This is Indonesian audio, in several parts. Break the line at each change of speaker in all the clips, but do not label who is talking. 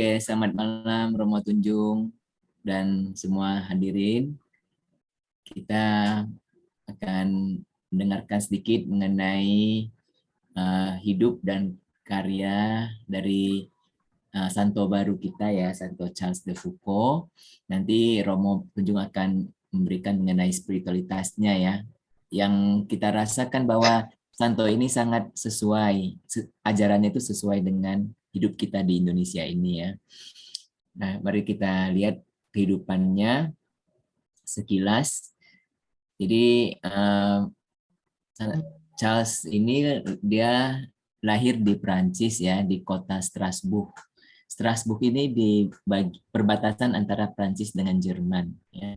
Oke, selamat malam Romo Tunjung dan semua hadirin. Kita akan mendengarkan sedikit mengenai hidup dan karya dari Santo baru kita ya, Santo Charles de Foucault. Nanti Romo Tunjung akan memberikan mengenai spiritualitasnya ya, yang kita rasakan bahwa Santo ini sangat sesuai, ajarannya itu sesuai dengan hidup kita di Indonesia ini ya. Nah, mari kita lihat kehidupannya sekilas. Jadi Charles ini dia lahir di Prancis ya, di kota Strasbourg. Strasbourg ini di perbatasan antara Prancis dengan Jerman ya.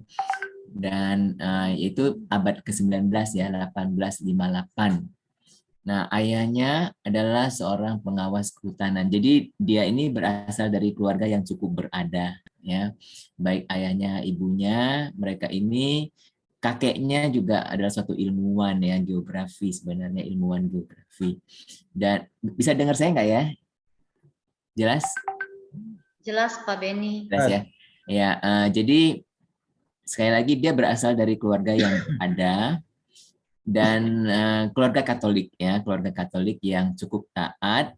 Dan itu abad ke-19 ya, 1858. Nah, ayahnya adalah seorang pengawas kehutanan. Jadi dia ini berasal dari keluarga yang cukup berada ya. Baik ayahnya, ibunya, mereka ini kakeknya juga adalah suatu ilmuwan ya, geografi sebenarnya, ilmuwan geografi. Dan bisa dengar saya nggak ya? Jelas?
Jelas Pak Beni.
Jelas ya. Ya, jadi sekali lagi dia berasal dari keluarga yang ada dan keluarga Katolik ya, keluarga Katolik yang cukup taat.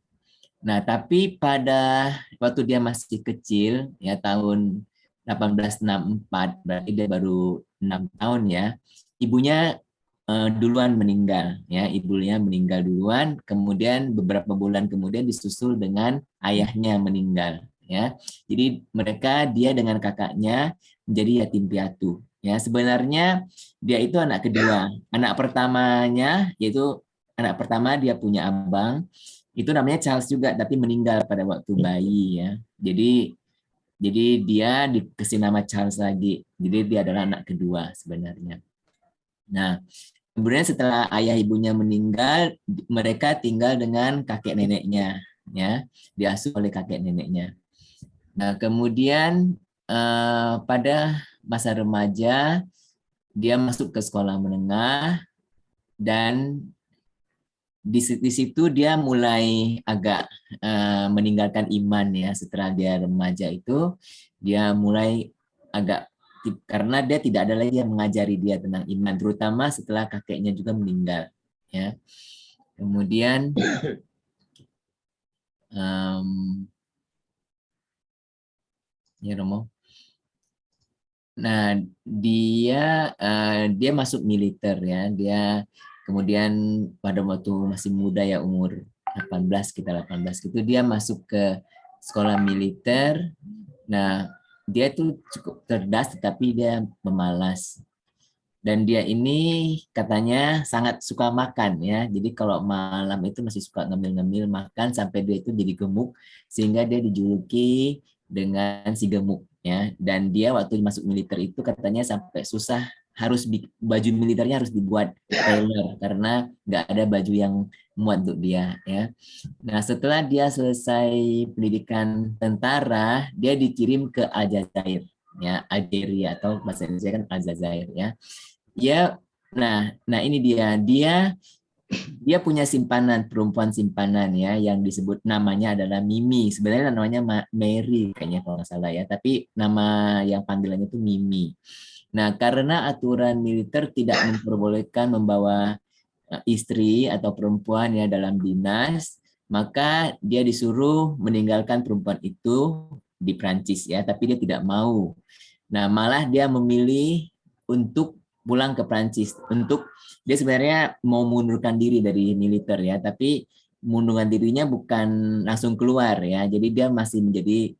Nah, tapi pada waktu dia masih kecil ya, tahun 1864, berarti dia baru 6 tahun ya, ibunya duluan meninggal ya, ibunya meninggal duluan, kemudian beberapa bulan kemudian disusul dengan ayahnya meninggal ya. Jadi dia dengan kakaknya menjadi yatim piatu ya. Sebenarnya dia itu anak kedua. Anak pertamanya yaitu anak pertama dia punya abang, itu namanya Charles juga tapi meninggal pada waktu bayi ya. Jadi dia dikasih nama Charles lagi. Jadi dia adalah anak kedua sebenarnya. Nah, kemudian setelah ayah ibunya meninggal, mereka tinggal dengan kakek neneknya ya, diasuh oleh kakek neneknya. Nah, kemudian pada masa remaja dia masuk ke sekolah menengah dan di situ dia mulai agak meninggalkan iman ya. Setelah dia remaja itu dia mulai agak, karena dia tidak ada lagi yang mengajari dia tentang iman, terutama setelah kakeknya juga meninggal ya. Kemudian ya Romo. Nah, dia masuk militer ya. Dia kemudian pada waktu masih muda ya, umur 18, kita 18 gitu, dia masuk ke sekolah militer. Nah, dia tuh cukup cerdas tetapi dia pemalas. Dan dia ini katanya sangat suka makan ya. Jadi kalau malam itu masih suka ngemil-ngemil makan sampai dia itu jadi gemuk, sehingga dia dijuluki dengan si gemuk ya. Dan dia waktu masuk militer itu katanya sampai susah, harus baju militernya harus dibuat tailor karena nggak ada baju yang muat untuk dia ya. Nah, setelah dia selesai pendidikan tentara, dia dikirim ke Aljazair ya, Algeria, atau bahasa Indonesia kan Aljazair ya. Ya, nah ini dia punya simpanan, perempuan simpanan ya, yang disebut namanya adalah Mimi. Sebenarnya namanya Mary kayaknya kalau nggak salah ya, tapi nama yang panggilannya itu Mimi. Nah, karena aturan militer tidak memperbolehkan membawa istri atau perempuan ya dalam dinas, maka dia disuruh meninggalkan perempuan itu di Prancis ya, tapi dia tidak mau. Nah, malah dia memilih untuk pulang ke Prancis. Dia sebenarnya mau mengundurkan diri dari militer ya, tapi mengundurkan dirinya bukan langsung keluar ya. Jadi dia masih menjadi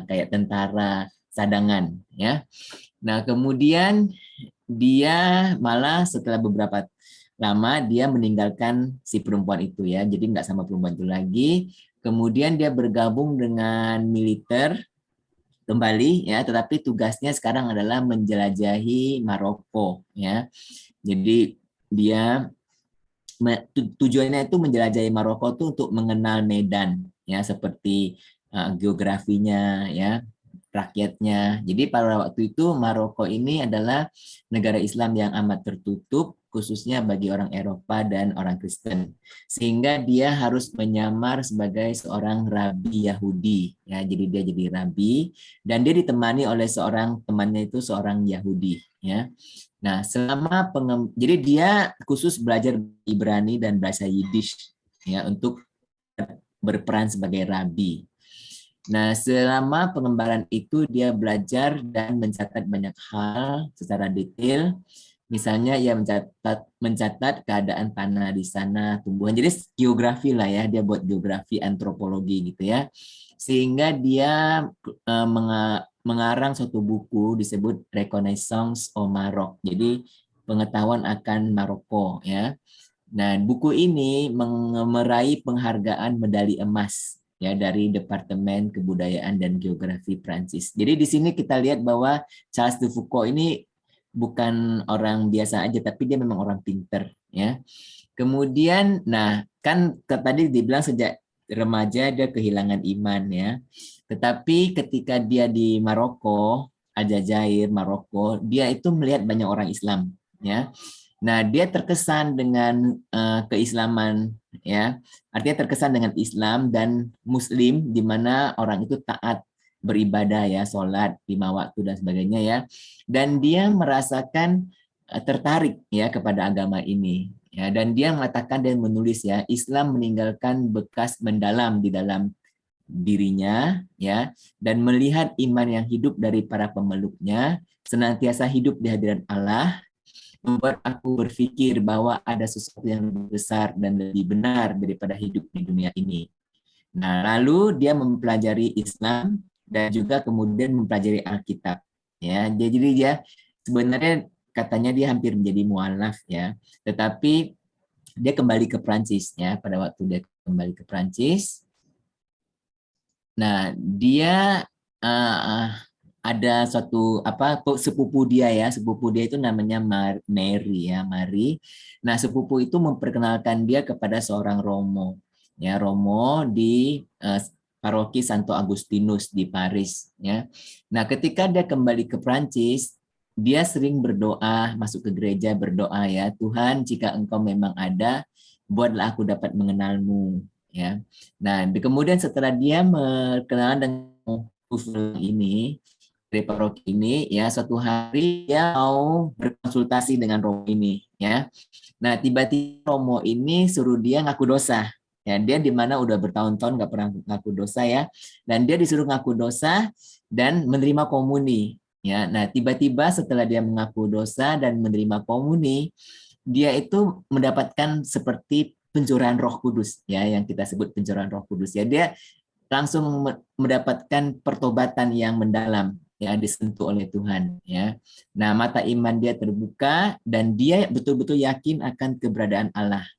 kayak tentara cadangan ya. Nah, kemudian dia malah setelah beberapa lama dia meninggalkan si perempuan itu ya. Jadi nggak sama perempuan itu lagi. Kemudian dia bergabung dengan militer kembali ya, tetapi tugasnya sekarang adalah menjelajahi Maroko ya. Jadi dia tujuannya itu menjelajahi Maroko itu untuk mengenal Medan ya, seperti geografinya ya, rakyatnya. Jadi pada waktu itu Maroko ini adalah negara Islam yang amat tertutup, khususnya bagi orang Eropa dan orang Kristen. Sehingga dia harus menyamar sebagai seorang rabi Yahudi. Ya, jadi dia jadi rabi dan dia ditemani oleh seorang temannya itu seorang Yahudi. Ya, nah jadi dia khusus belajar Ibrani dan bahasa Yiddish ya untuk berperan sebagai rabi. Nah, selama pengembaraan itu dia belajar dan mencatat banyak hal secara detail. Misalnya ia mencatat keadaan tanah di sana, tumbuhan. Jadi geografi lah ya, dia buat geografi antropologi gitu ya. Sehingga dia mengarang suatu buku disebut Reconnaissance au Maroc. Jadi pengetahuan akan Maroko ya. Nah, buku ini meraih penghargaan medali emas ya dari Departemen Kebudayaan dan Geografi Prancis. Jadi di sini kita lihat bahwa Charles de Foucault ini bukan orang biasa aja, tapi dia memang orang pinter ya. Kemudian, nah kan tadi dibilang sejak remaja dia kehilangan iman ya. Tetapi ketika dia di Maroko, Aljazair, Maroko, dia itu melihat banyak orang Islam ya. Nah, dia terkesan dengan keislaman ya. Artinya terkesan dengan Islam dan Muslim di mana orang itu taat beribadah ya, sholat 5 waktu dan sebagainya ya. Dan dia merasakan tertarik ya kepada agama ini. Ya, dan dia mengatakan dan menulis ya, Islam meninggalkan bekas mendalam di dalam dirinya ya, dan melihat iman yang hidup dari para pemeluknya senantiasa hidup di hadirat Allah membuat aku berpikir bahwa ada sesuatu yang lebih besar dan lebih benar daripada hidup di dunia ini. Nah, lalu dia mempelajari Islam dan juga kemudian mempelajari Alkitab. Ya, jadi dia sebenarnya katanya dia hampir menjadi mualaf ya, tetapi dia kembali ke Prancis ya. Pada waktu dia kembali ke Prancis, nah dia ada suatu sepupu dia ya, sepupu dia itu namanya Mary ya, Mary. Nah, sepupu itu memperkenalkan dia kepada seorang Romo ya, Romo di paroki Santo Agustinus di Paris ya. Nah, ketika dia kembali ke Prancis, dia sering berdoa, masuk ke gereja berdoa ya, Tuhan jika Engkau memang ada, buatlah aku dapat mengenalmu ya. Nah, kemudian setelah dia berkenalan dengan ini dari paroki ini ya, suatu hari dia mau berkonsultasi dengan Romo ini ya. Nah, tiba-tiba Romo ini suruh dia ngaku dosa. Ya, dia di mana udah bertahun-tahun nggak pernah ngaku dosa ya, dan dia disuruh ngaku dosa dan menerima komuni. Ya, nah tiba-tiba setelah dia mengaku dosa dan menerima komuni, dia itu mendapatkan seperti pencurahan Roh Kudus ya, yang kita sebut pencurahan Roh Kudus ya. Dia langsung mendapatkan pertobatan yang mendalam ya, disentuh oleh Tuhan ya. Nah, mata iman dia terbuka dan dia betul-betul yakin akan keberadaan Allah.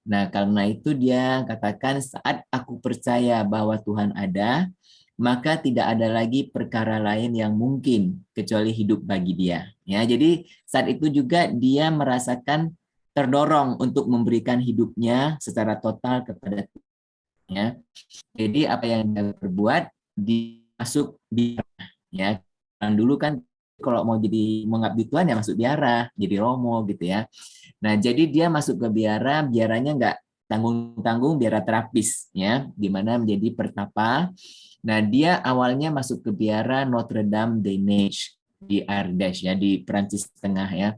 Nah, karena itu dia katakan, saat aku percaya bahwa Tuhan ada, maka tidak ada lagi perkara lain yang mungkin kecuali hidup bagi dia. Ya, jadi saat itu juga dia merasakan terdorong untuk memberikan hidupnya secara total kepada Tuhan. Ya. Jadi apa yang dia perbuat, dimasuk biara. Ya, kan dulu kan kalau mau jadi mengabdi Tuhan ya masuk biara, jadi romo gitu ya. Nah, jadi dia masuk ke biara, biaranya nggak tanggung-tanggung, biara terapis ya, di mana menjadi pertapa. Nah, dia awalnya masuk ke biara Notre Dame des Neiges di Ardèche ya, di Perancis Tengah ya.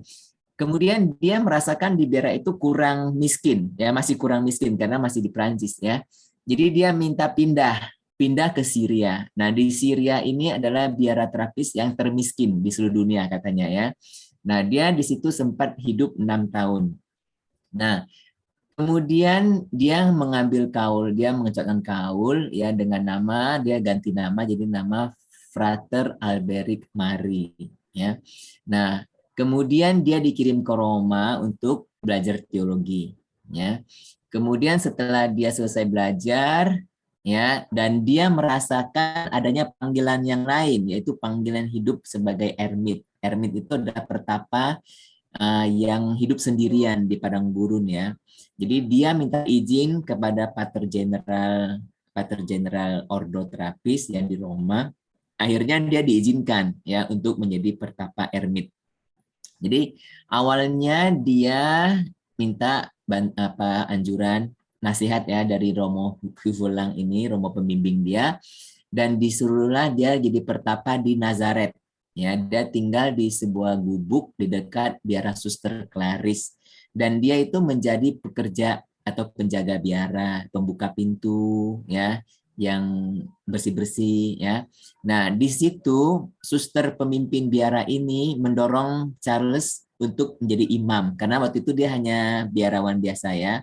Kemudian dia merasakan di biara itu kurang miskin ya, masih kurang miskin karena masih di Perancis ya. Jadi dia minta pindah ke Syria. Nah, di Syria ini adalah biara terapis yang termiskin di seluruh dunia katanya ya. Nah, dia di situ sempat hidup 6 tahun. Nah, kemudian dia mengambil kaul, dia mengucapkan kaul ya dengan nama, dia ganti nama jadi nama Frater Alberic Mari ya. Nah, kemudian dia dikirim ke Roma untuk belajar teologi ya. Kemudian setelah dia selesai belajar ya, dan dia merasakan adanya panggilan yang lain, yaitu panggilan hidup sebagai ermit. Ermit itu adalah pertapa yang hidup sendirian di padang gurun ya. Jadi dia minta izin kepada Pater General Ordo Terapis yang di Roma. Akhirnya dia diizinkan ya untuk menjadi pertapa ermit. Jadi awalnya dia minta anjuran nasihat ya dari Romo Hufullang ini, Romo pembimbing dia, dan disuruhlah dia jadi pertapa di Nazaret. Ya, dia tinggal di sebuah gubuk di dekat biara Suster Claris, dan dia itu menjadi pekerja atau penjaga biara, pembuka pintu, ya, yang bersih-bersih, ya. Nah, di situ suster pemimpin biara ini mendorong Charles untuk menjadi imam, karena waktu itu dia hanya biarawan biasa ya.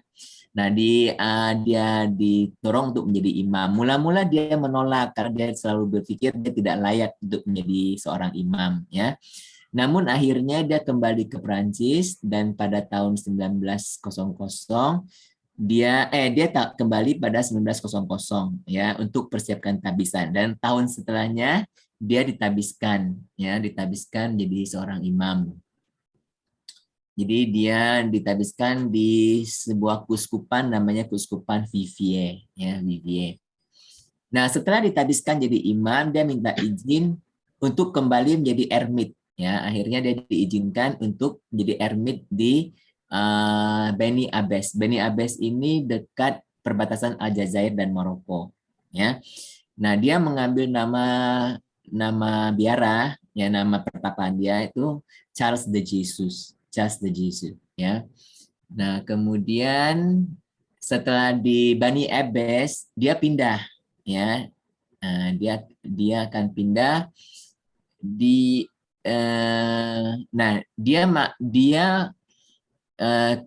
Nah, dia didorong untuk menjadi imam. Mula-mula dia menolak karena dia selalu berpikir dia tidak layak untuk menjadi seorang imam, ya. Namun akhirnya dia kembali ke Prancis dan pada tahun 1900 dia kembali pada 1900 ya untuk persiapkan tabisan, dan tahun setelahnya dia ditabiskan jadi seorang imam. Jadi dia ditabiskan di sebuah kuskupan namanya Kuskupan Viviers, ya, Viviers. Nah, setelah ditabiskan jadi imam, dia minta izin untuk kembali menjadi ermit, ya. Akhirnya dia diizinkan untuk menjadi ermit di Beni Abbes. Beni Abbes ini dekat perbatasan Aljazair dan Maroko, ya. Nah, dia mengambil nama biara, ya, nama pertapaan dia itu Charles de Jesus. Charles de Jesus, ya. Nah, kemudian setelah di Bani Abbes, dia pindah, ya. Nah, dia akan pindah di dia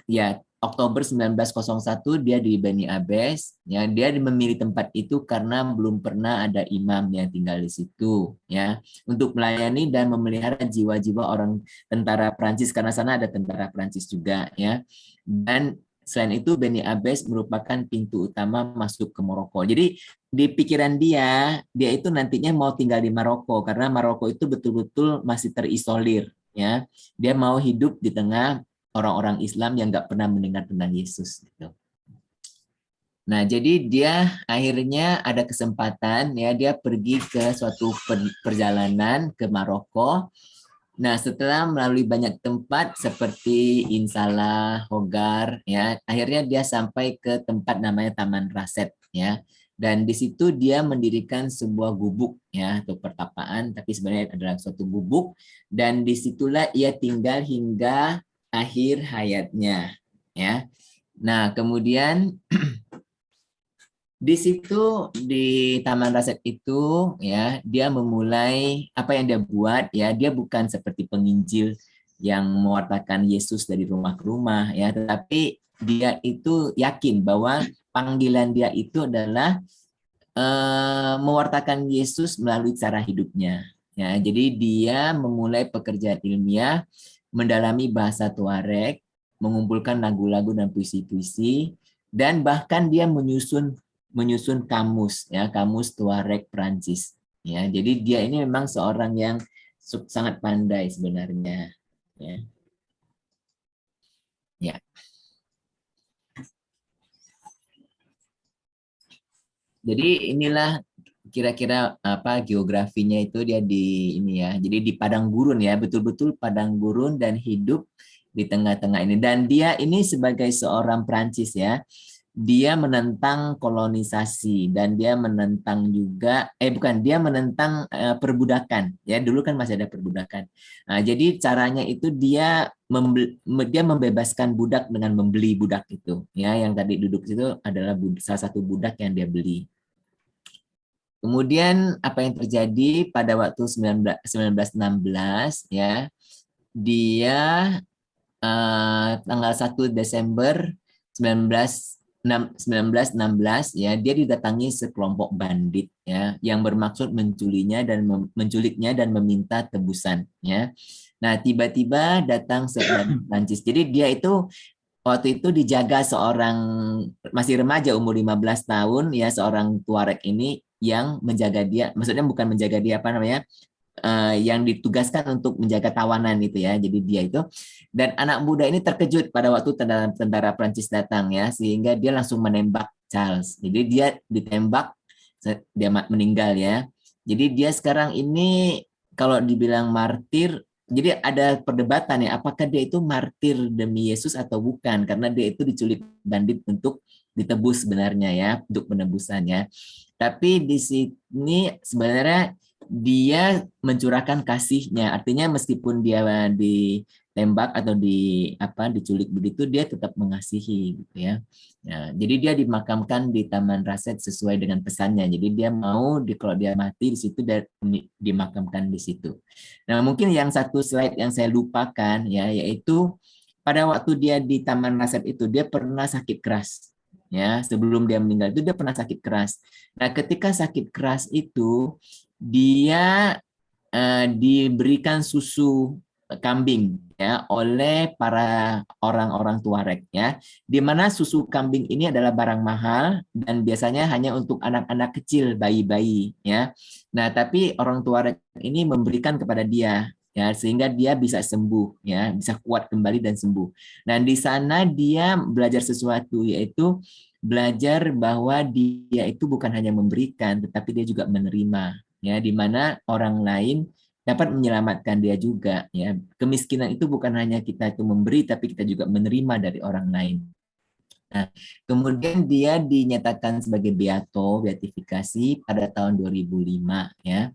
ya Oktober 1901 dia di Bani Abbes, ya. Dia memilih tempat itu karena belum pernah ada imam yang tinggal di situ, ya, untuk melayani dan memelihara jiwa-jiwa orang tentara Prancis, karena sana ada tentara Prancis juga, ya. Dan selain itu Bani Abbes merupakan pintu utama masuk ke Maroko. Jadi di pikiran dia itu nantinya mau tinggal di Maroko karena Maroko itu betul-betul masih terisolir, ya. Dia mau hidup di tengah orang-orang Islam yang nggak pernah mendengar tentang Yesus, gitu. Nah, jadi dia akhirnya ada kesempatan, ya, dia pergi ke suatu perjalanan ke Maroko. Nah, setelah melalui banyak tempat seperti Insala, Hogar, ya, akhirnya dia sampai ke tempat namanya Taman Raset, ya. Dan di situ dia mendirikan sebuah gubuk, ya, atau pertapaan, tapi sebenarnya adalah suatu gubuk, dan disitulah ia tinggal hingga akhir hayatnya, ya. Nah, kemudian di situ di Taman Raset itu, ya, dia memulai apa yang dia buat, ya. Dia bukan seperti penginjil yang mewartakan Yesus dari rumah ke rumah, ya, tetapi dia itu yakin bahwa panggilan dia itu adalah mewartakan Yesus melalui cara hidupnya, ya. Jadi dia memulai pekerjaan ilmiah, mendalami bahasa Tuareg, mengumpulkan lagu-lagu dan puisi-puisi, dan bahkan dia menyusun kamus, ya, kamus Tuareg Prancis, ya. Jadi dia ini memang seorang yang sangat pandai sebenarnya, ya. Ya. Jadi inilah kira-kira apa geografinya itu, dia di ini ya. Jadi di padang gurun, ya, betul-betul padang gurun dan hidup di tengah-tengah ini. Dan dia ini sebagai seorang Prancis, ya, dia menentang kolonisasi dan dia menentang juga bukan dia menentang perbudakan, ya. Dulu kan masih ada perbudakan. Nah, jadi caranya itu dia membebaskan budak dengan membeli budak itu, ya, yang tadi duduk itu adalah salah satu budak yang dia beli. Kemudian apa yang terjadi pada waktu 1916, ya, dia tanggal 1 Desember 1916, ya, dia didatangi sekelompok bandit, ya, yang bermaksud menculiknya dan meminta tebusan, ya. Nah, tiba-tiba datang seorang Prancis. Jadi dia itu waktu itu dijaga seorang masih remaja umur 15 tahun, ya, seorang Tuareg ini yang menjaga dia, maksudnya bukan menjaga dia apa namanya, yang ditugaskan untuk menjaga tawanan itu, ya. Jadi dia itu, dan anak muda ini terkejut pada waktu tentara Prancis datang, ya, sehingga dia langsung menembak Charles. Jadi dia ditembak, dia meninggal, ya. Jadi dia sekarang ini kalau dibilang martir jadi ada perdebatan ya, apakah dia itu martir demi Yesus atau bukan, karena dia itu diculik bandit untuk ditebus sebenarnya ya, untuk penebusannya. Tapi di sini sebenarnya dia mencurahkan kasihnya, artinya meskipun dia ditembak atau diculik begitu, dia tetap mengasihi gitu ya. Nah, jadi dia dimakamkan di Taman Raset sesuai dengan pesannya. Jadi dia mau kalau dia mati di situ dia dimakamkan di situ. Nah, mungkin yang satu slide yang saya lupakan ya, yaitu pada waktu dia di Taman Raset itu dia pernah sakit keras. Ya, sebelum dia meninggal itu dia pernah sakit keras. Nah, ketika sakit keras itu dia diberikan susu kambing ya oleh para orang-orang Tuareg ya, di mana susu kambing ini adalah barang mahal dan biasanya hanya untuk anak-anak kecil, bayi-bayi ya. Nah, tapi orang Tuareg ini memberikan kepada dia ya sehingga dia bisa sembuh ya, bisa kuat kembali dan sembuh. Nah, di sana dia belajar sesuatu, yaitu belajar bahwa dia itu bukan hanya memberikan tetapi dia juga menerima ya, di mana orang lain dapat menyelamatkan dia juga ya. Kemiskinan itu bukan hanya kita itu memberi tapi kita juga menerima dari orang lain. Nah, kemudian dia dinyatakan sebagai beatifikasi pada tahun 2005 ya.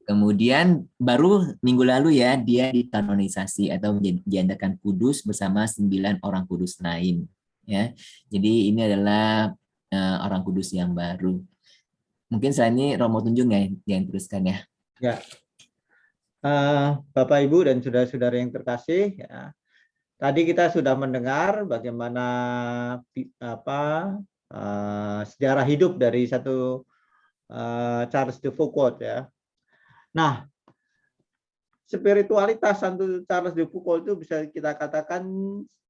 Kemudian baru minggu lalu ya dia dikanonisasi atau dinyatakan kudus bersama 9 orang kudus lain ya. Jadi ini adalah orang kudus yang baru. Mungkin selain ini Romo Tunjung ya yang teruskan ya.
Ya, Bapak Ibu dan saudara-saudara yang terkasih, ya, tadi kita sudah mendengar bagaimana sejarah hidup dari satu Charles de Foucauld ya. Nah, spiritualitas Santo Charles de Foucauld itu bisa kita katakan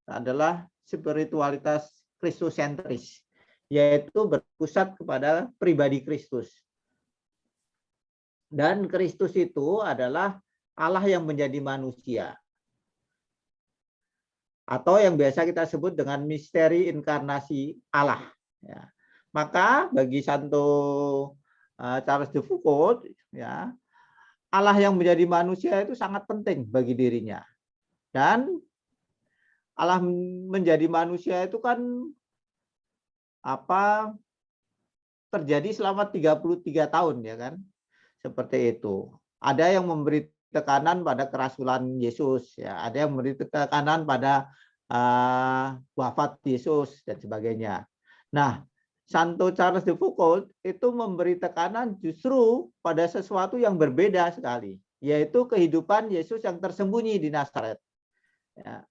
adalah spiritualitas kristosentris, yaitu berpusat kepada pribadi Kristus. Dan Kristus itu adalah Allah yang menjadi manusia. Atau yang biasa kita sebut dengan misteri inkarnasi Allah. Ya. Maka bagi Santo Charles de Foucauld, ya, Allah yang menjadi manusia itu sangat penting bagi dirinya. Dan Allah menjadi manusia itu kan terjadi selama 33 tahun ya kan. Seperti itu. Ada yang memberi tekanan pada kerasulan Yesus, ya. Ada yang memberi tekanan pada wafat Yesus dan sebagainya. Nah, Santo Charles de Foucauld itu memberi tekanan justru pada sesuatu yang berbeda sekali, yaitu kehidupan Yesus yang tersembunyi di Nazaret. Ya.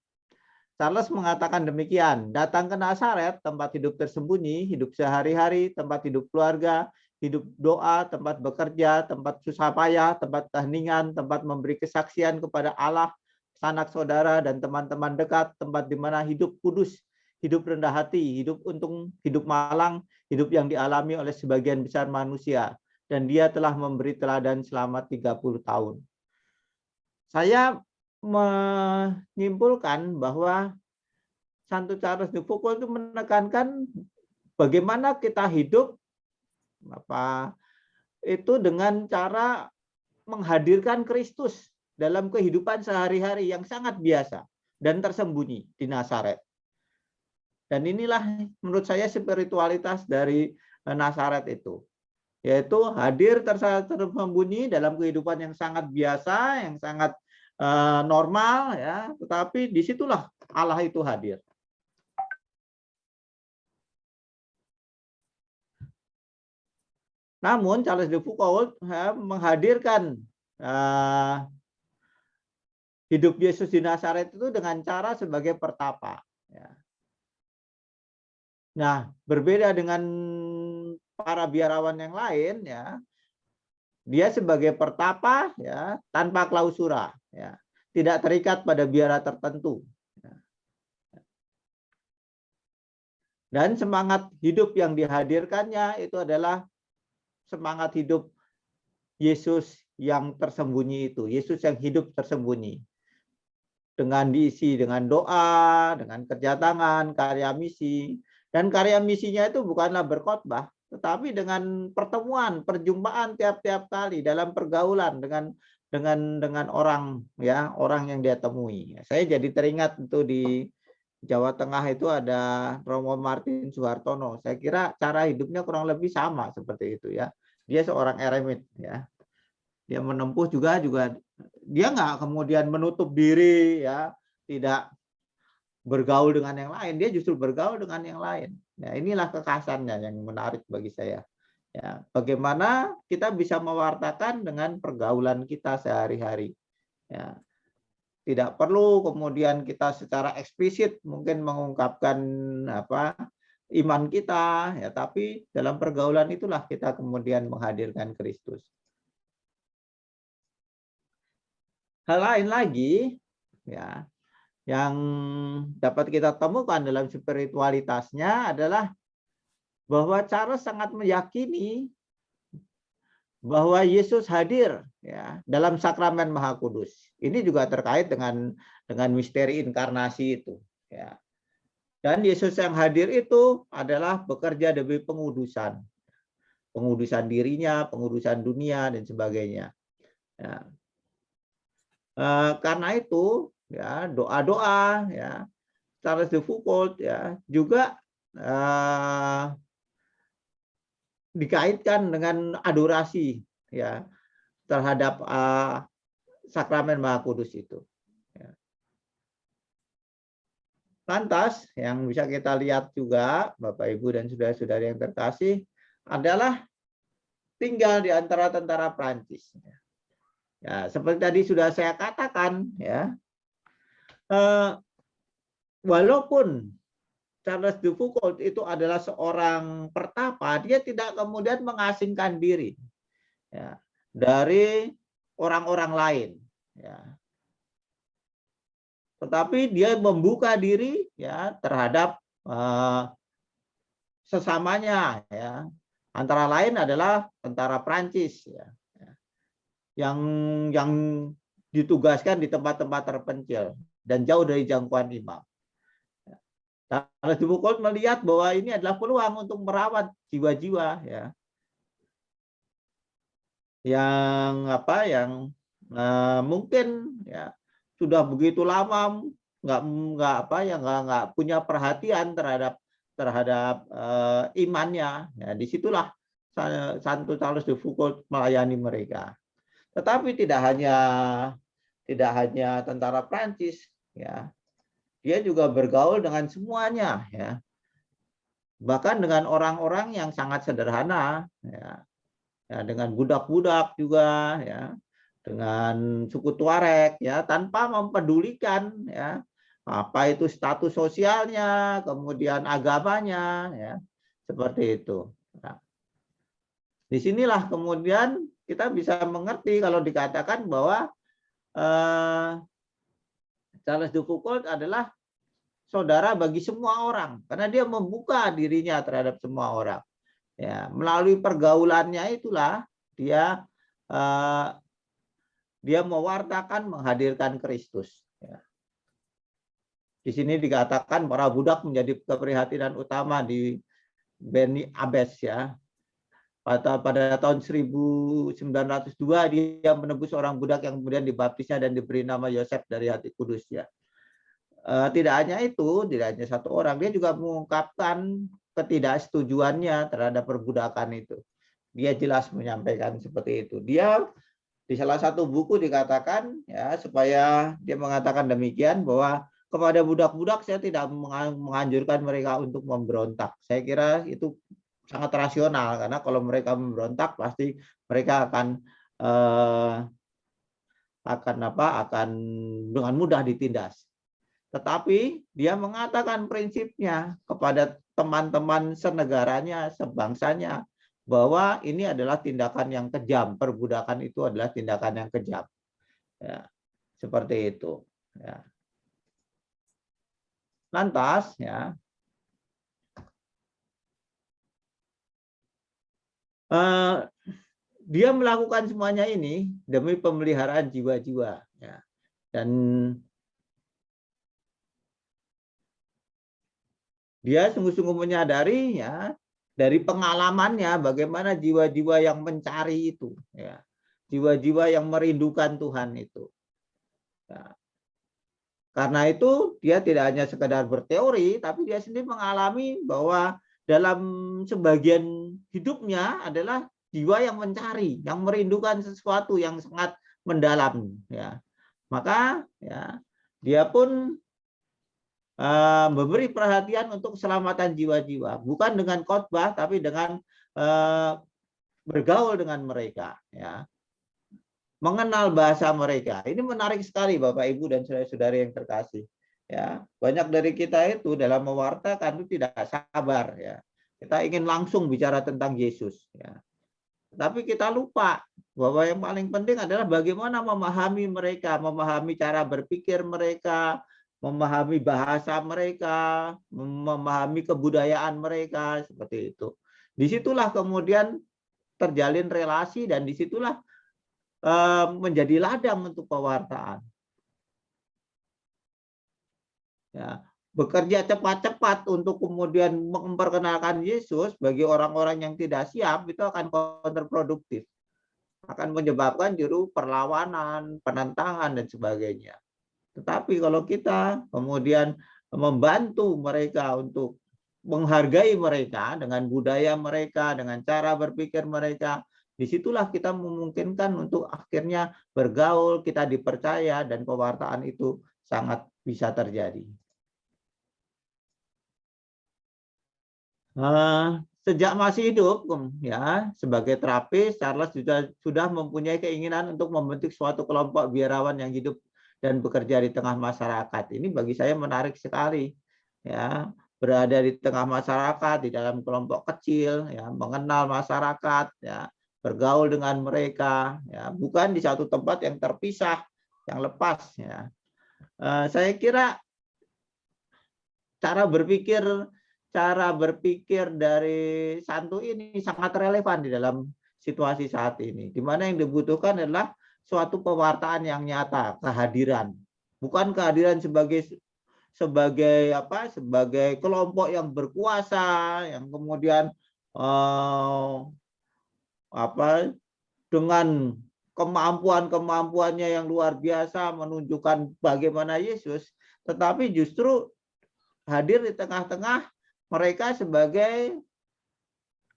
Charles mengatakan demikian, datang ke Nazaret, tempat hidup tersembunyi, hidup sehari-hari, tempat hidup keluarga, hidup doa, tempat bekerja, tempat susah payah, tempat keheningan, tempat memberi kesaksian kepada Allah, sanak saudara, dan teman-teman dekat, tempat di mana hidup kudus, hidup rendah hati, hidup untung, hidup malang, hidup yang dialami oleh sebagian besar manusia. Dan dia telah memberi teladan selama 30 tahun. Saya menyimpulkan bahwa Santo Charles de Foucauld itu menekankan bagaimana kita hidup itu dengan cara menghadirkan Kristus dalam kehidupan sehari-hari yang sangat biasa dan tersembunyi di Nazaret. Dan inilah menurut saya spiritualitas dari Nazaret itu, yaitu hadir tersembunyi dalam kehidupan yang sangat biasa, yang sangat normal ya, tetapi disitulah Allah itu hadir. Namun Charles de Foucauld menghadirkan hidup Yesus di Nazaret itu dengan cara sebagai pertapa. Ya. Nah, berbeda dengan para biarawan yang lain, ya, dia sebagai pertapa, ya, tanpa klausura, ya, tidak terikat pada biara tertentu. Ya. Dan semangat hidup yang dihadirkannya itu adalah semangat hidup Yesus yang tersembunyi itu, Yesus yang hidup tersembunyi. Dengan diisi dengan doa, dengan kerja tangan, karya misi. Dan karya misinya itu bukanlah berkhotbah, tetapi dengan pertemuan, perjumpaan tiap-tiap kali dalam pergaulan dengan dengan orang, ya, orang yang dia temui. Saya jadi teringat itu di Jawa Tengah itu ada Romo Martin Soehartono. Saya kira cara hidupnya kurang lebih sama seperti itu, ya. Dia seorang eremit, ya. Dia menempuh juga dia nggak kemudian menutup diri, ya, tidak bergaul dengan yang lain, dia justru bergaul dengan yang lain. Nah, inilah kekhasannya yang menarik bagi saya. Ya, bagaimana kita bisa mewartakan dengan pergaulan kita sehari-hari. Ya, tidak perlu kemudian kita secara eksplisit mungkin mengungkapkan iman kita, ya, tapi dalam pergaulan itulah kita kemudian menghadirkan Kristus. Hal lain lagi, ya, yang dapat kita temukan dalam spiritualitasnya adalah bahwa Charles sangat meyakini bahwa Yesus hadir, ya, dalam sakramen Maha Kudus. Ini juga terkait dengan misteri inkarnasi itu, ya. Dan Yesus yang hadir itu adalah bekerja demi pengudusan dirinya, pengudusan dunia dan sebagainya. Ya. Karena itu, ya, doa-doa, ya, Charles de Foucauld, ya, juga dikaitkan dengan adorasi, ya, terhadap sakramen Maha Kudus itu. Ya. Lantas yang bisa kita lihat juga, Bapak Ibu dan saudara-saudara yang terkasih, adalah tinggal di antara tentara Prancis. Ya, seperti tadi sudah saya katakan, ya, walaupun Charles de Foucauld itu adalah seorang pertapa, dia tidak kemudian mengasingkan diri, ya, dari orang-orang lain, ya. Tetapi dia membuka diri, ya, terhadap sesamanya, ya. Antara lain adalah tentara Prancis, ya, yang ditugaskan di tempat-tempat terpencil dan jauh dari jangkauan imam. Charles de Foucauld melihat bahwa ini adalah peluang untuk merawat jiwa-jiwa, ya, yang mungkin, ya, sudah begitu lama nggak punya perhatian terhadap imannya. Ya, disitulah Santo Charles de Foucauld melayani mereka. Tetapi tidak hanya tentara Prancis, ya. Dia juga bergaul dengan semuanya, ya. Bahkan dengan orang-orang yang sangat sederhana, ya. Ya, dengan budak-budak juga, ya. Dengan suku Tuareg, ya, tanpa mempedulikan, ya, apa itu status sosialnya, kemudian agamanya, ya. Seperti itu. Nah, disinilah kemudian kita bisa mengerti kalau dikatakan bahwa Charles de Foucauld adalah saudara bagi semua orang, karena dia membuka dirinya terhadap semua orang. Ya, melalui pergaulannya itulah dia mewartakan, menghadirkan Kristus. Ya. Di sini dikatakan para budak menjadi keprihatinan utama di Beni Abbes, ya. Pada tahun 1902 dia menebus orang budak yang kemudian dibaptisnya dan diberi nama Yosef dari hati kudus, ya. Tidak hanya itu, tidak hanya satu orang, dia juga mengungkapkan ketidaksetujuannya terhadap perbudakan itu. Dia jelas menyampaikan seperti itu. Dia di salah satu buku dikatakan, ya, supaya dia mengatakan demikian bahwa kepada budak-budak saya tidak menganjurkan mereka untuk memberontak. Saya kira itu sangat rasional, karena kalau mereka memberontak pasti mereka akan dengan mudah ditindas. Tetapi dia mengatakan prinsipnya kepada teman-teman senegaranya, sebangsanya, bahwa ini adalah tindakan yang kejam. Perbudakan itu adalah tindakan yang kejam. Ya, seperti itu. Ya. Lantas, ya, dia melakukan semuanya ini demi pemeliharaan jiwa-jiwa. Ya. Dan dia sungguh-sungguh menyadari, ya, dari pengalamannya bagaimana jiwa-jiwa yang mencari itu, ya, jiwa-jiwa yang merindukan Tuhan itu. Ya. Karena itu dia tidak hanya sekedar berteori, tapi dia sendiri mengalami bahwa dalam sebagian hidupnya adalah jiwa yang mencari, yang merindukan sesuatu yang sangat mendalam. Ya. Maka ya, dia pun memberi perhatian untuk keselamatan jiwa-jiwa, bukan dengan khotbah, tapi dengan bergaul dengan mereka, ya, mengenal bahasa mereka. Ini menarik sekali, Bapak, Ibu, dan saudara-saudari yang terkasih. Ya, banyak dari kita itu dalam mewartakan itu tidak sabar, ya. Kita ingin langsung bicara tentang Yesus, ya. Tapi kita lupa bahwa yang paling penting adalah bagaimana memahami mereka, memahami cara berpikir mereka, memahami bahasa mereka, memahami kebudayaan mereka, seperti itu. Disitulah kemudian terjalin relasi dan disitulah menjadi ladang untuk pewartaan. Ya, bekerja cepat-cepat untuk kemudian memperkenalkan Yesus bagi orang-orang yang tidak siap itu akan kontraproduktif, akan menyebabkan justru perlawanan, penentangan dan sebagainya. Tetapi kalau kita kemudian membantu mereka untuk menghargai mereka dengan budaya mereka, dengan cara berpikir mereka, disitulah kita memungkinkan untuk akhirnya bergaul, kita dipercaya, dan pewartaan itu sangat bisa terjadi. Sejak masih hidup, ya, sebagai terapis, Charles sudah mempunyai keinginan untuk membentuk suatu kelompok biarawan yang hidup dan bekerja di tengah masyarakat. Ini bagi saya menarik sekali, ya, berada di tengah masyarakat, di dalam kelompok kecil, ya, mengenal masyarakat, ya, bergaul dengan mereka, ya, bukan di satu tempat yang terpisah, yang lepas, ya. Saya kira cara berpikir dari Santo ini sangat relevan di dalam situasi saat ini, di mana yang dibutuhkan adalah suatu pewartaan yang nyata, kehadiran, bukan kehadiran sebagai kelompok yang berkuasa, yang kemudian dengan kemampuannya yang luar biasa menunjukkan bagaimana Yesus, tetapi justru hadir di tengah-tengah mereka sebagai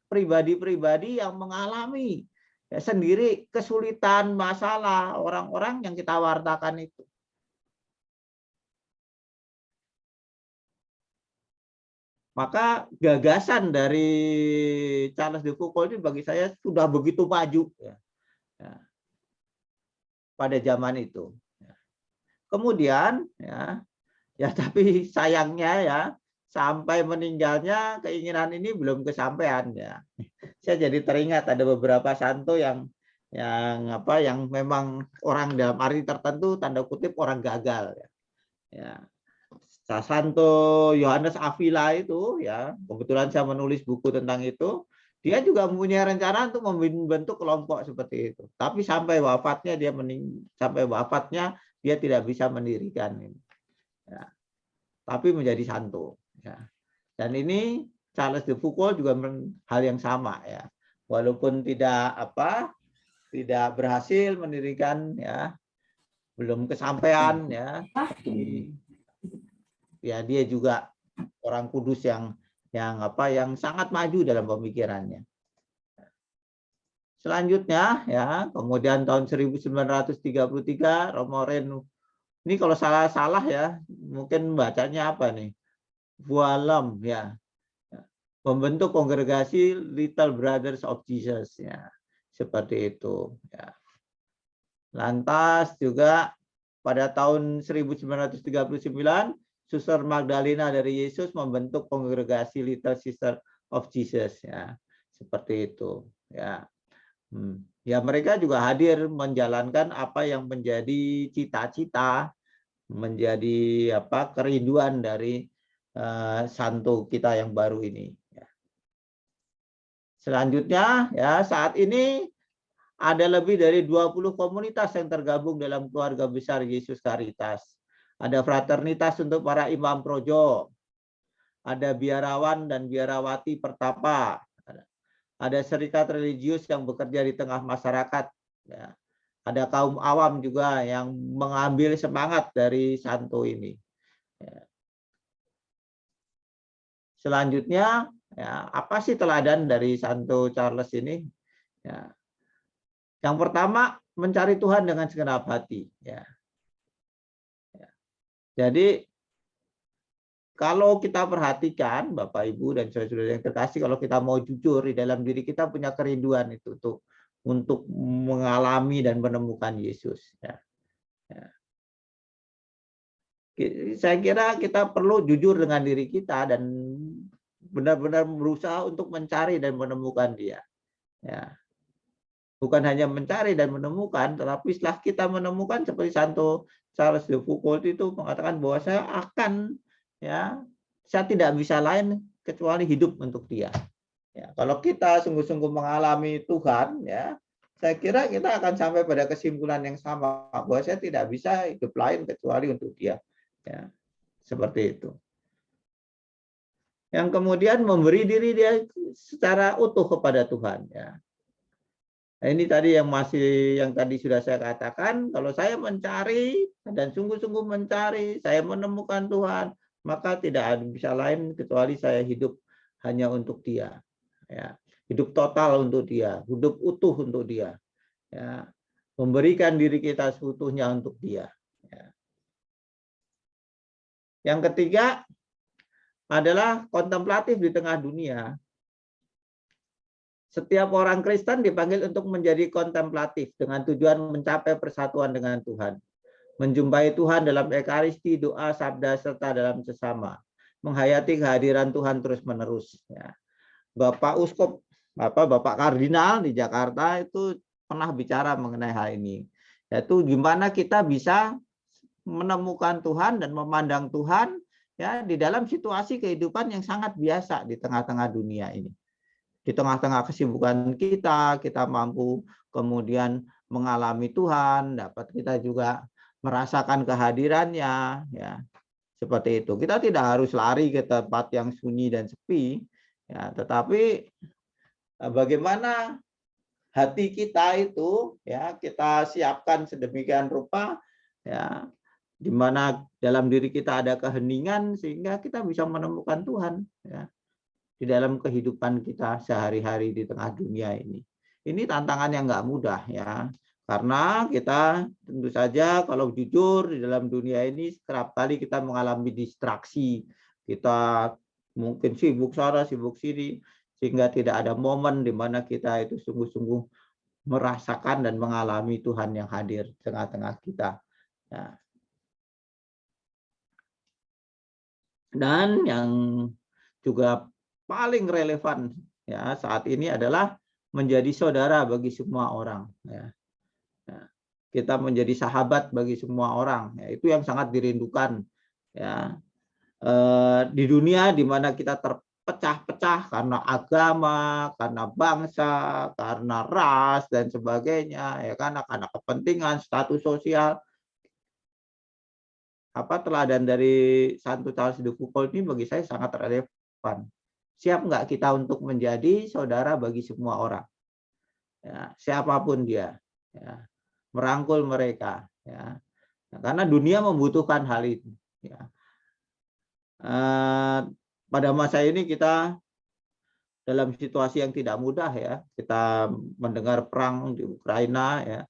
pribadi-pribadi yang mengalami sendiri kesulitan, masalah orang-orang yang kita wartakan itu. Maka gagasan dari Charles de Foucault ini bagi saya sudah begitu maju, ya, pada zaman itu. Kemudian, ya tapi sayangnya, ya, sampai meninggalnya keinginan ini belum kesampaian, ya. Saya jadi teringat ada beberapa santo yang memang orang dalam arti tertentu, tanda kutip, orang gagal, ya. Santo Yohanes Avila itu, ya, kebetulan saya menulis buku tentang itu, dia juga mempunyai rencana untuk membentuk kelompok seperti itu. Tapi sampai wafatnya dia tidak bisa mendirikan ini. Ya. Tapi menjadi santo. Ya. Dan ini Charles de Foucault juga hal yang sama, ya. Walaupun tidak berhasil mendirikan, ya, belum kesampaian, ya. Ya, dia juga orang kudus yang sangat maju dalam pemikirannya. Selanjutnya, ya, kemudian tahun 1933 Romo Renu, ini kalau salah ya, mungkin bacanya apa nih? Vualem, ya. Membentuk kongregasi Little Brothers of Jesus, ya. Seperti itu, ya. Lantas juga pada tahun 1939 Suster Magdalena dari Yesus membentuk kongregasi Little Sister of Jesus, ya, seperti itu, ya. Ya, mereka juga hadir menjalankan apa yang menjadi cita-cita, menjadi kerinduan dari santo kita yang baru ini. Ya. Selanjutnya, ya, saat ini ada lebih dari 20 komunitas yang tergabung dalam keluarga besar Yesus Caritas. Ada fraternitas untuk para imam projo, ada biarawan dan biarawati pertapa, ada serikat religius yang bekerja di tengah masyarakat, ya. ada kaum awam juga yang mengambil semangat dari Santo ini. Ya. Selanjutnya, ya, apa sih teladan dari Santo Charles ini? Ya. Yang pertama, mencari Tuhan dengan segenap hati. Ya. Ya. Jadi kalau kita perhatikan, Bapak, Ibu, dan saudara-saudara yang terkasih, kalau kita mau jujur di dalam diri kita punya kerinduan itu untuk mengalami dan menemukan Yesus. Ya. Ya. Saya kira kita perlu jujur dengan diri kita dan benar-benar berusaha untuk mencari dan menemukan Dia. Ya. Bukan hanya mencari dan menemukan, tetapi setelah kita menemukan, seperti Santo Charles de Foucault itu mengatakan bahwa saya tidak bisa lain kecuali hidup untuk Dia. Ya, kalau kita sungguh-sungguh mengalami Tuhan, ya, saya kira kita akan sampai pada kesimpulan yang sama bahwa saya tidak bisa hidup lain kecuali untuk Dia. Ya, seperti itu. Yang kemudian memberi diri dia secara utuh kepada Tuhan. Ya. Nah, ini tadi yang tadi sudah saya katakan, kalau saya mencari dan sungguh-sungguh mencari, saya menemukan Tuhan, maka tidak ada bisa lain kecuali saya hidup hanya untuk Dia. Ya, hidup total untuk Dia, hidup utuh untuk Dia. Ya, memberikan diri kita seutuhnya untuk Dia. Ya. Yang ketiga adalah kontemplatif di tengah dunia. Setiap orang Kristen dipanggil untuk menjadi kontemplatif dengan tujuan mencapai persatuan dengan Tuhan. Menjumpai Tuhan dalam ekaristi, doa, sabda, serta dalam sesama. Menghayati kehadiran Tuhan terus-menerus. Ya. Bapak Uskup, Bapak Kardinal di Jakarta itu pernah bicara mengenai hal ini. Yaitu gimana kita bisa menemukan Tuhan dan memandang Tuhan ya di dalam situasi kehidupan yang sangat biasa di tengah-tengah dunia ini. Di tengah-tengah kesibukan kita mampu kemudian mengalami Tuhan, dapat kita juga merasakan kehadirannya, ya seperti itu. Kita tidak harus lari ke tempat yang sunyi dan sepi, ya, tetapi bagaimana hati kita itu, ya kita siapkan sedemikian rupa, ya, di mana dalam diri kita ada keheningan sehingga kita bisa menemukan Tuhan, ya. Di dalam kehidupan kita sehari-hari di tengah dunia ini. Ini tantangan yang nggak mudah ya, karena kita tentu saja kalau jujur di dalam dunia ini kerap kali kita mengalami distraksi, kita mungkin sibuk sana, sibuk sini, sehingga tidak ada momen di mana kita itu sungguh-sungguh merasakan dan mengalami Tuhan yang hadir di tengah-tengah kita. Ya. Dan yang juga paling relevan ya saat ini adalah menjadi saudara bagi semua orang. Ya. Kita menjadi sahabat bagi semua orang. Ya, itu yang sangat dirindukan. Ya. Di dunia di mana kita terpecah-pecah karena agama, karena bangsa, karena ras dan sebagainya, ya kan, karena kepentingan, status sosial. Teladan dari Santo Charles de Foucault ini bagi saya sangat relevan. Siap nggak kita untuk menjadi saudara bagi semua orang, ya, siapapun dia, ya, merangkul mereka, ya, karena dunia membutuhkan hal itu. Ya. Pada masa ini kita dalam situasi yang tidak mudah, ya, kita mendengar perang di Ukraina, ya,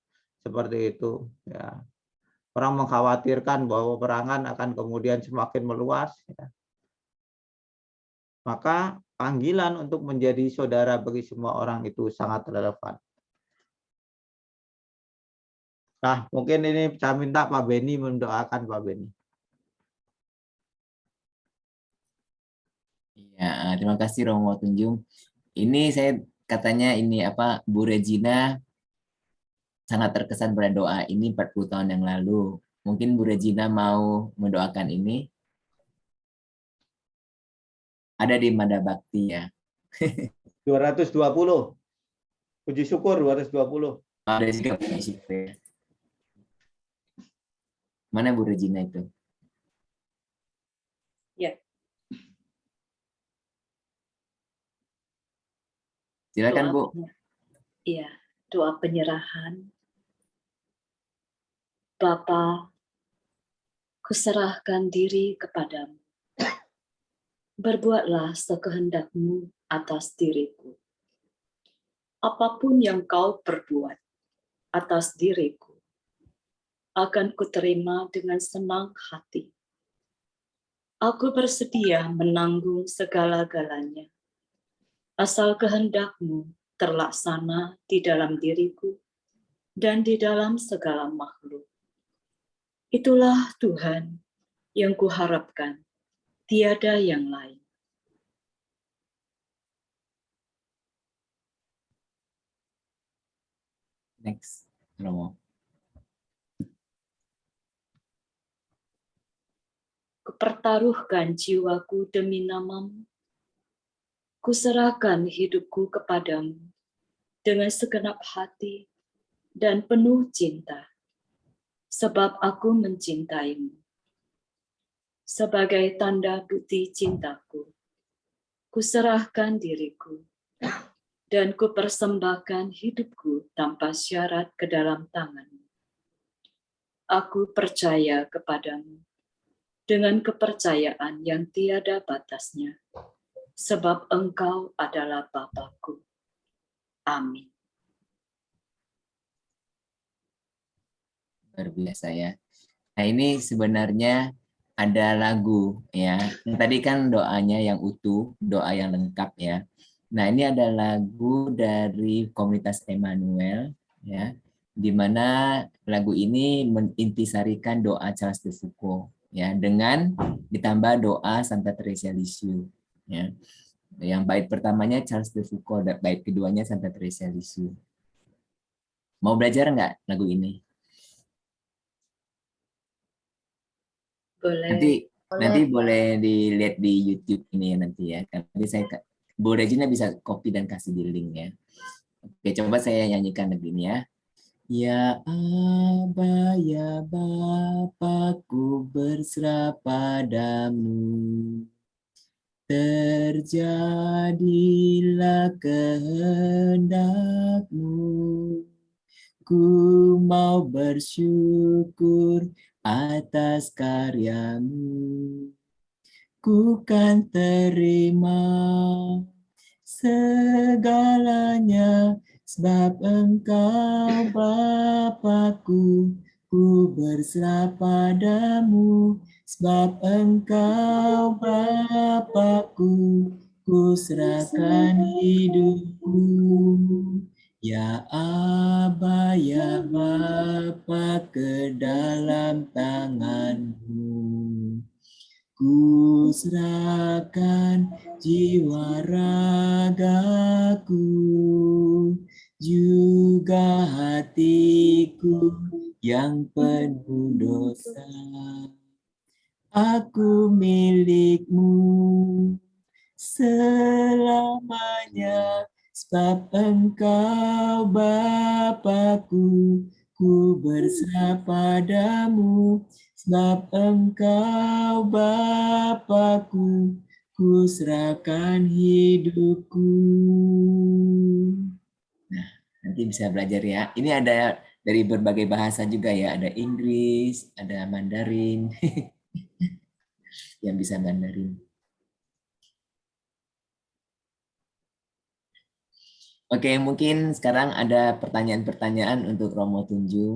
seperti itu. Ya. Orang mengkhawatirkan bahwa peperangan akan kemudian semakin meluas. Ya. Maka panggilan untuk menjadi saudara bagi semua orang itu sangat relevan. Nah, mungkin ini saya minta Pak Beni mendoakan Pak Beni.
Ya, terima kasih Romo Tunjung. Ini saya katanya ini Bu Regina sangat terkesan pada doa ini 40 tahun yang lalu. Mungkin Bu Regina mau mendoakan ini. Ada di Mada Bakti ya.
220. Puji syukur 220.
Ada juga punya situ ya. Mana Bu Regina itu?
Ya.
Silakan Bu.
Iya, doa penyerahan Bapa, kuserahkan diri kepadamu. Berbuatlah sekehendak-Mu atas diriku. Apapun yang kau perbuat atas diriku, akan kuterima dengan senang hati. Aku bersedia menanggung segala-galanya, asal kehendak-Mu terlaksana di dalam diriku dan di dalam segala makhluk. Itulah Tuhan yang kuharapkan, tiada yang lain.
Next, Romo.
Kupertaruhkan jiwaku demi nama-Mu. Kuserahkan hidupku kepadamu dengan segenap hati dan penuh cinta, sebab aku mencintaimu. Sebagai tanda bukti cintaku, kuserahkan diriku dan kupersembahkan hidupku tanpa syarat ke dalam tangan-Mu. Aku percaya kepadamu dengan kepercayaan yang tiada batasnya, sebab Engkau adalah Bapa-Ku. Amin.
Luar biasa ya. Nah ini sebenarnya ada lagu ya. Yang tadi kan doanya yang utuh, doa yang lengkap ya. Nah ini ada lagu dari komunitas Emmanuel ya, di mana lagu ini mengintisarikan doa Charles de Foucault ya, dengan ditambah doa Santa Teresa Lisieux ya. Yang bait pertamanya Charles de Foucault, dan bait keduanya Santa Teresa Lisieux. Mau belajar nggak lagu ini?
Boleh.
Nanti boleh dilihat di YouTube ini ya nanti ya. Nanti Bu Regina bisa copy dan kasih di link ya. Oke, coba saya nyanyikan lagu ini ya. Ya Aba, ya Bapakku, berserah padamu. Terjadilah kehendak-Mu. Ku mau bersyukur atas karya-Mu. Ku kan terima segalanya, sebab Engkau Bapa-Ku. Ku berserah padamu, sebab Engkau Bapa-Ku. Ku serahkan hidupku. Ya Aba, ya Bapa, ke dalam tangan-Mu. Ku serahkan jiwa ragaku, juga hatiku yang penuh dosa. Aku milik-Mu selamanya, sebab Engkau Bapa-Ku. Ku berserah padamu, sebab Engkau Bapa-Ku. Ku serahkan hidupku. Nah, nanti bisa belajar ya. Ini ada dari berbagai bahasa juga ya. Ada Inggris, ada Mandarin. Yang bisa Mandarin. Oke, mungkin sekarang ada pertanyaan-pertanyaan untuk Romo Tunjung.